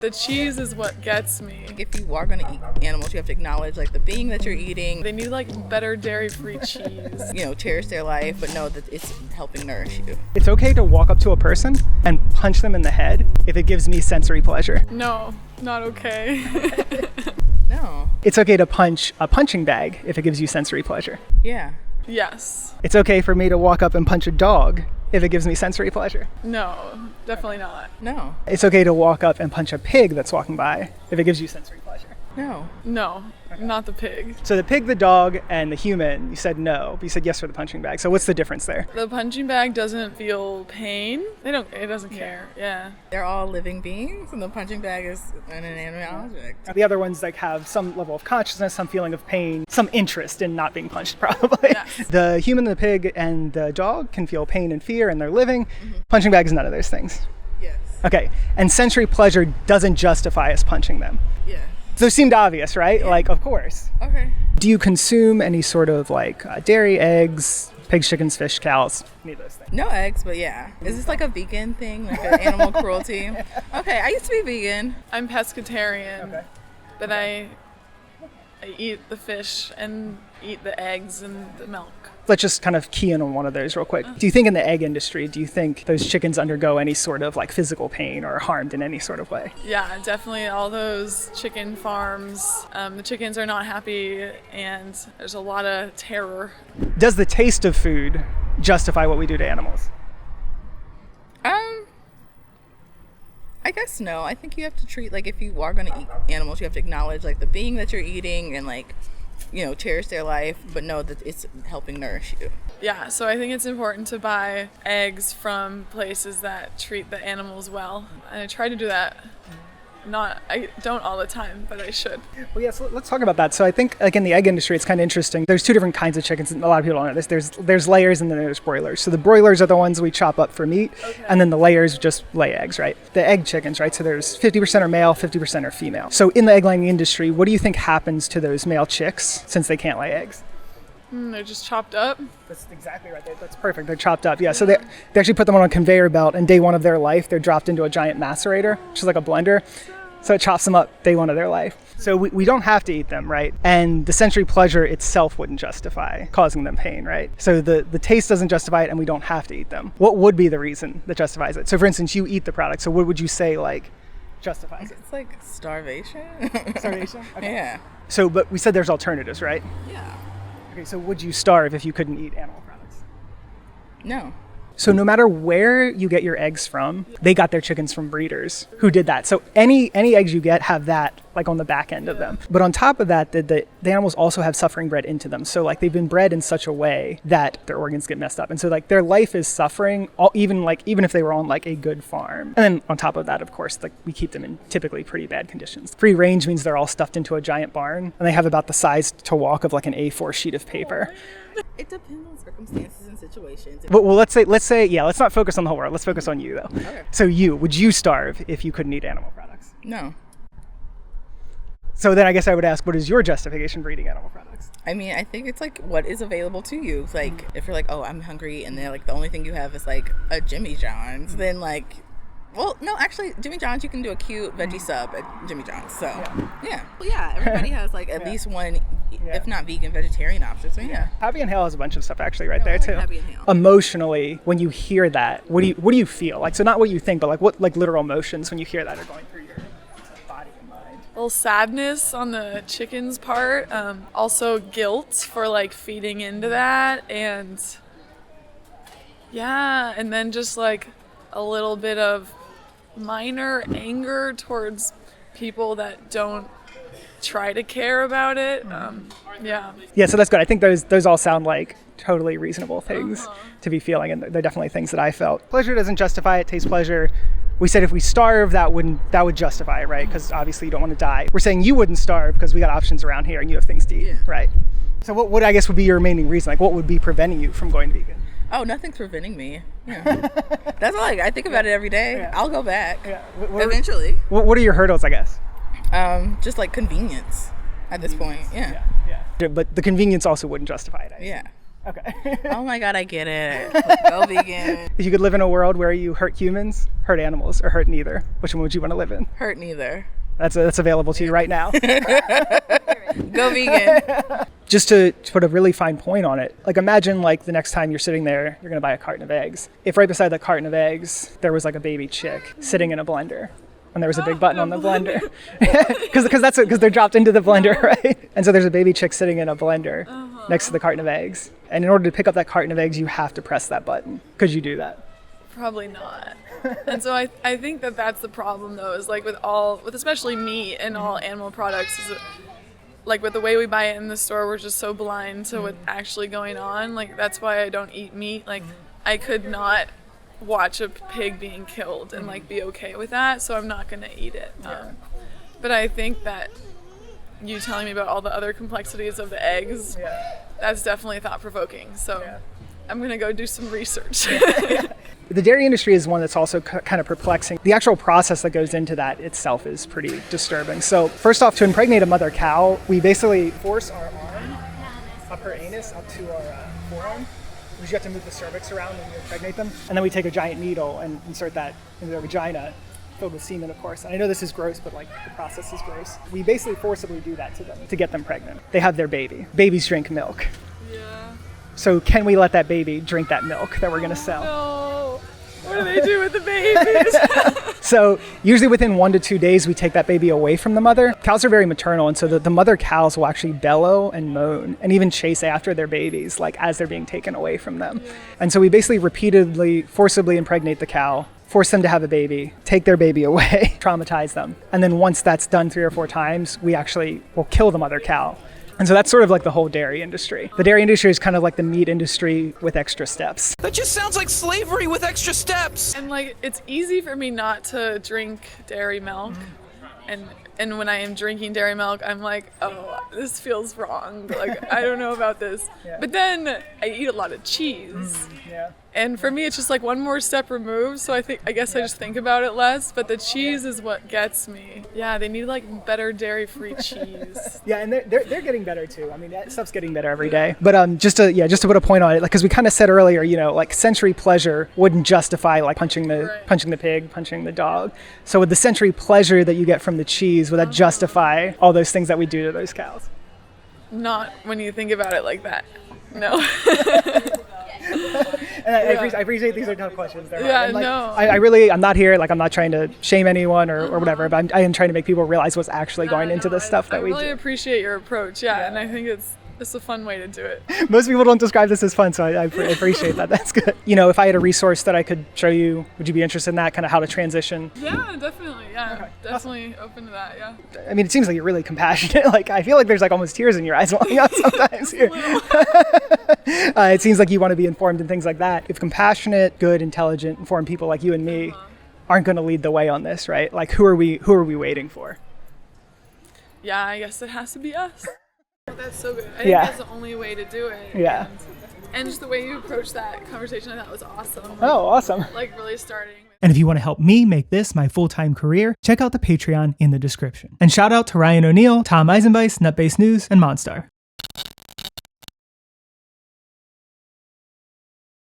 The cheese is what gets me. If you are going to eat animals, you have to acknowledge like the being that you're eating. They need like better dairy-free cheese. You know, cherish their life, but know that it's helping nourish you. It's okay to walk up to a person and punch them in the head if it gives me sensory pleasure. No, not okay. No. It's okay to punch a punching bag if it gives you sensory pleasure. Yeah. Yes. It's okay for me to walk up and punch a dog if it gives me sensory pleasure. No, definitely not. No. It's okay to walk up and punch a pig that's walking by if it gives you sensory pleasure. No. No, not the pig. So the pig, the dog, and the human, you said no, but you said yes for the punching bag. So what's the difference there? The punching bag doesn't feel pain. It doesn't care. Yeah. They're all living beings, and the punching bag is an inanimate object. The other ones like have some level of consciousness, some feeling of pain, some interest in not being punched probably. Yes. The human, the pig, and the dog can feel pain and fear and they're living. Punching bag is none of those things. Yes. Okay, and sensory pleasure doesn't justify us punching them. Yeah. Those seemed obvious, right? Like, of course. Okay. Do you consume any sort of like dairy, eggs, pigs, chickens, fish, cows? Any of those things? No eggs, but yeah. Is this like a vegan thing, like an animal cruelty? Okay, I used to be vegan. I'm pescatarian, Okay. but I eat the fish and eat the eggs and the milk. Let's just kind of key in on one of those real quick. Do you think in the egg industry, do you think those chickens undergo any sort of like physical pain or are harmed in any sort of way? Yeah, definitely all those chicken farms. The chickens are not happy and there's a lot of terror. Does the taste of food justify what we do to animals? I guess no. I think you have to treat, like, if you are going to eat animals, you have to acknowledge like the being that you're eating and like, you know, cherish their life, but know that it's helping nourish you. Yeah, so I think it's important to buy eggs from places that treat the animals well. And I try to do that. I don't all the time, but I should. Well, yes, let's talk about that. So I think like in the egg industry, it's kind of interesting. There's two different kinds of chickens, and a lot of people don't know this. There's layers and then there's broilers. So the broilers are the ones we chop up for meat, and then the layers just lay eggs, right? The egg chickens, right? So there's 50% are male, 50% are female. So in the egg laying industry, what do you think happens to those male chicks since they can't lay eggs? They're just chopped up. That's exactly right. That's perfect. They're chopped up. Yeah. So they actually put them on a conveyor belt, and day one of their life, they're dropped into a giant macerator, which is like a blender. So it chops them up day one of their life. So we don't have to eat them, right? And the sensory pleasure itself wouldn't justify causing them pain, right? So the taste doesn't justify it, and we don't have to eat them. What would be the reason that justifies it? So for instance, you eat the product. So what would you say like justifies it? It's like starvation. Starvation? Okay. Yeah. So, but we said there's alternatives, right? Yeah. Okay, so would you starve if you couldn't eat animal products? No. So no matter where you get your eggs from, they got their chickens from breeders who did that. So any eggs you get have that like on the back end of them. But on top of that, the animals also have suffering bred into them. So like they've been bred in such a way that their organs get messed up. And so like their life is suffering, even if they were on like a good farm. And then on top of that, of course, like we keep them in typically pretty bad conditions. Free range means they're all stuffed into a giant barn, and they have about the size to walk of like an A4 sheet of paper. It depends on circumstances and situations. But well, let's say, yeah, let's not focus on the whole world. Let's focus on you, though. Okay. So would you starve if you couldn't eat animal products? No. So then I guess I would ask, what is your justification for eating animal products? I mean, I think it's like what is available to you. Like if you're like, oh, I'm hungry, and then like the only thing you have is like a Jimmy John's, then like, well, no, actually, Jimmy John's, you can do a cute veggie sub at Jimmy John's. So yeah. Well, yeah, everybody has like at least one, if not vegan, vegetarian option. So yeah. Happy and Hale has a bunch of stuff actually right there too. Happy and Hale. Emotionally, when you hear that, what do you feel? Like, so not what you think, but like what like literal emotions when you hear that are going through your body and mind? A little sadness on the chicken's part. Also guilt for like feeding into that, and yeah, and then just like a little bit of minor anger towards people that don't try to care about it. Yeah, so that's good. I think those all sound like totally reasonable things to be feeling, and they're definitely things that I felt. Pleasure doesn't justify it. Taste pleasure. We said if we starve, that would justify it, right? Because obviously you don't want to die. We're saying you wouldn't starve because we got options around here and you have things to eat, right? So what I guess would be your remaining reason? Like what would be preventing you from going vegan? Oh, nothing's preventing me. Yeah. That's all. I think about it every day. Yeah. I'll go back Eventually. eventually. What are your hurdles, I guess? Just like convenience at this point. Yeah. But the convenience also wouldn't justify it. Yeah. Okay. Oh my God, I get it. Go vegan. If you could live in a world where you hurt humans, hurt animals, or hurt neither, which one would you want to live in? Hurt neither. That's available to you right now. Go vegan. Just to put a really fine point on it, like imagine like the next time you're sitting there, you're gonna buy a carton of eggs. If right beside that carton of eggs, there was like a baby chick sitting in a blender, and there was a big button on the blender, because they're dropped into the blender, right? And so there's a baby chick sitting in a blender next to the carton of eggs, and in order to pick up that carton of eggs, you have to press that button. Could you do that? Probably not. And so I think that that's the problem though, is like with especially meat and all animal products, is like with the way we buy it in the store, we're just so blind to what's actually going on. Like that's why I don't eat meat. Like I could not watch a pig being killed and like be okay with that, so I'm not gonna eat it. But I think that you telling me about all the other complexities of the eggs, that's definitely thought-provoking. So I'm gonna go do some research. The dairy industry is one that's also kind of perplexing. The actual process that goes into that itself is pretty disturbing. So first off, to impregnate a mother cow, we basically force our arm up her anus, up to our forearm, because you have to move the cervix around when you impregnate them. And then we take a giant needle and insert that into their vagina, filled with semen, of course. And I know this is gross, but like the process is gross. We basically forcibly do that to them to get them pregnant. They have their baby. Babies drink milk. Yeah. So can we let that baby drink that milk that we're gonna sell? No. What do they do with the babies? So usually within 1 to 2 days, we take that baby away from the mother. Cows are very maternal, and so the mother cows will actually bellow and moan and even chase after their babies, like as they're being taken away from them. And so we basically repeatedly, forcibly impregnate the cow, force them to have a baby, take their baby away, traumatize them. And then once that's done 3 or 4 times, we actually will kill the mother cow. And so that's sort of like the whole dairy industry. The dairy industry is kind of like the meat industry with extra steps. That just sounds like slavery with extra steps. And like it's easy for me not to drink dairy milk. And when I am drinking dairy milk, I'm like, oh, this feels wrong. Like, I don't know about this. But then I eat a lot of cheese. And for me, it's just like one more step removed. So I guess I just think about it less. But the cheese is what gets me. Yeah, they need like better dairy-free cheese. Yeah, and they're getting better too. I mean, that stuff's getting better every day. But just to put a point on it, like, because we kind of said earlier, you know, like sensory pleasure wouldn't justify like punching the pig, punching the dog. So with the sensory pleasure that you get from the cheese, would that justify all those things that we do to those cows? Not when you think about it like that. No. And I appreciate these are tough questions. No. I'm not here, like I'm not trying to shame anyone or whatever, but I am trying to make people realize what's actually going into this stuff that we do. I really appreciate your approach, and I think it's a fun way to do it. Most people don't describe this as fun, so I appreciate that. That's good. You know, if I had a resource that I could show you, would you be interested in that, kind of how to transition? Yeah, definitely. Yeah, okay. Definitely open to that, yeah. I mean, it seems like you're really compassionate. Like, I feel like there's like almost tears in your eyes welling up sometimes here. It seems like you want to be informed and things like that. If compassionate, good, intelligent, informed people like you and me aren't going to lead the way on this, right? Like, who are we waiting for? Yeah, I guess it has to be us. That's so good. I think that's the only way to do it. Yeah. And just the way you approached that conversation, I thought was awesome. Oh, awesome. Like really starting. And if you want to help me make this my full-time career, check out the Patreon in the description. And shout out to Ryan O'Neill, Tom Eisenbeiss, NutBase News, and Monstar.